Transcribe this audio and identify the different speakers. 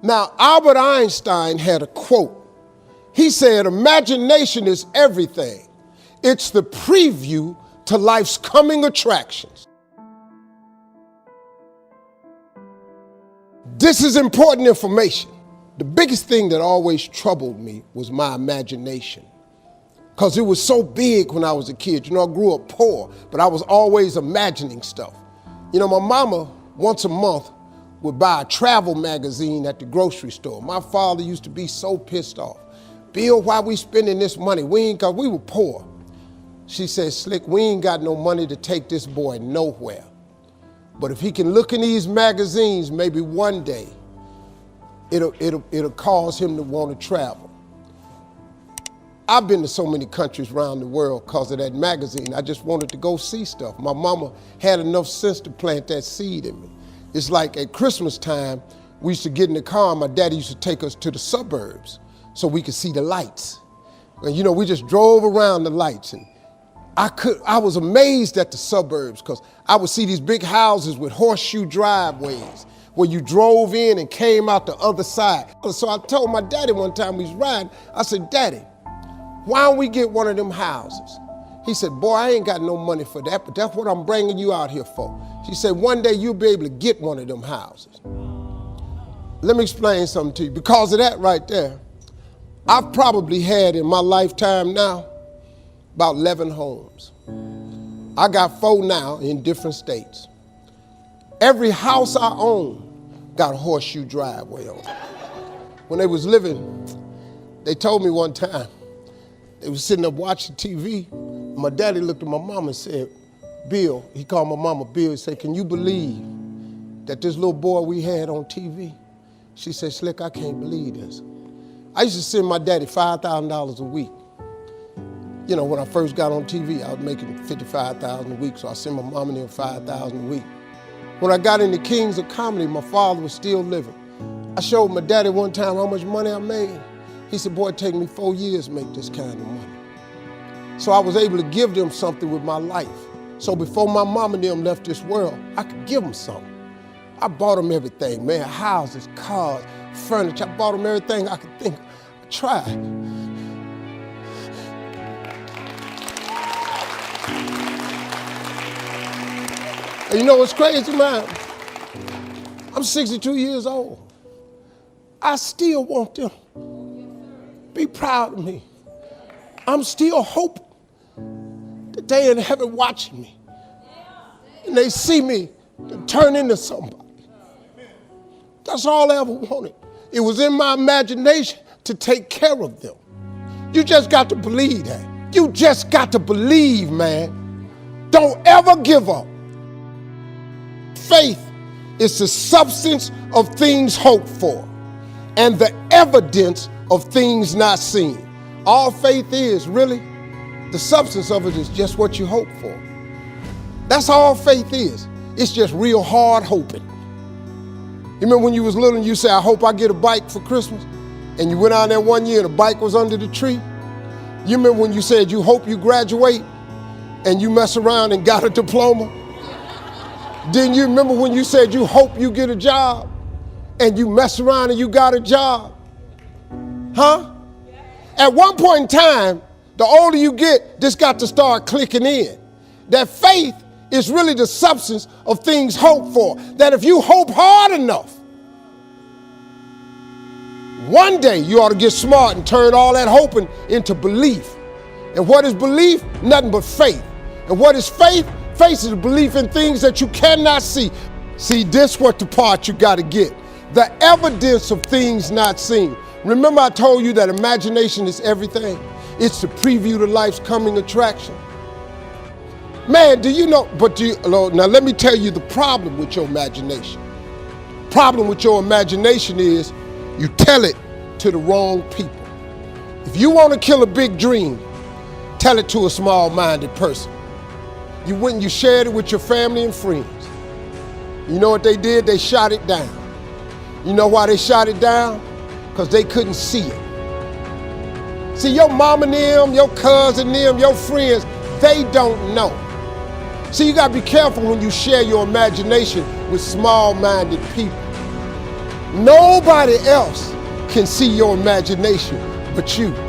Speaker 1: Now, Albert Einstein had a quote. He said, imagination is everything. It's the preview to life's coming attractions. This is important information. The biggest thing that always troubled me was my imagination, because it was so big when I was a kid. You know, I grew up poor, but I was always imagining stuff. You know, my mama, once a month, would buy a travel magazine at the grocery store. My father used to be so pissed off. Bill, why we spending this money? Cause we were poor. She said, Slick, we ain't got no money to take this boy nowhere. But if he can look in these magazines, maybe one day, it'll cause him to want to travel. I've been to so many countries around the world because of that magazine. I just wanted to go see stuff. My mama had enough sense to plant that seed in me. It's like at Christmas time, we used to get in the car and my daddy used to take us to the suburbs so we could see the lights. And you know, we just drove around the lights, and I was amazed at the suburbs because I would see these big houses with horseshoe driveways where you drove in and came out the other side. So I told my daddy one time we was riding, I said, Daddy, why don't we get one of them houses? He said, boy, I ain't got no money for that, but that's what I'm bringing you out here for. She said, one day you'll be able to get one of them houses. Let me explain something to you. Because of that right there, I've probably had in my lifetime now about 11 homes. I got 4 now in different states. Every house I own got a horseshoe driveway on it. When they was living, they told me one time, they was sitting up watching TV. My daddy looked at my mama and said, Bill, he called my mama Bill, he said, can you believe that this little boy we had on TV? She said, Slick, I can't believe this. I used to send my daddy $5,000 a week. You know, when I first got on TV, I was making $55,000 a week, so I sent my mom and them $5,000 a week. When I got into Kings of Comedy, my father was still living. I showed my daddy one time how much money I made. He said, boy, it take me 4 years to make this kind of money. So I was able to give them something with my life. So before my mom and them left this world, I could give them something. I bought them everything, man, houses, cars, furniture. I bought them everything I could think. I tried. And you know what's crazy, man? I'm 62 years old. I still want them. Be proud of me. I'm still hoping that they in heaven watching me and they see me turn into somebody. That's all I ever wanted. It was in my imagination to take care of them. You just got to believe that. You just got to believe, man. Don't ever give up. Faith is the substance of things hoped for and the evidence of things not seen. All faith is, really, the substance of it is just what you hope for. That's all faith is. It's just real hard hoping. You remember when you was little and you said, I hope I get a bike for Christmas? And you went out there one year and the bike was under the tree? You remember when you said you hope you graduate and you mess around and got a diploma? Didn't you remember when you said you hope you get a job and you mess around and you got a job? Huh? At one point in time, the older you get, this got to start clicking in. That faith is really the substance of things hoped for. That if you hope hard enough, one day you ought to get smart and turn all that hoping into belief. And what is belief? Nothing but faith. And what is faith? Faith is a belief in things that you cannot see. See, this what the part you got to get. The evidence of things not seen. Remember I told you that imagination is everything? It's the preview to life's coming attraction. Man, do you know, now let me tell you the problem with your imagination. Problem with your imagination is you tell it to the wrong people. If you want to kill a big dream, tell it to a small-minded person. You went and you shared it with your family and friends. You know what they did? They shot it down. You know why they shot it down? Because they couldn't see it. See, your mom and them, your cousin them, your friends, they don't know. See, you gotta be careful when you share your imagination with small-minded people. Nobody else can see your imagination but you.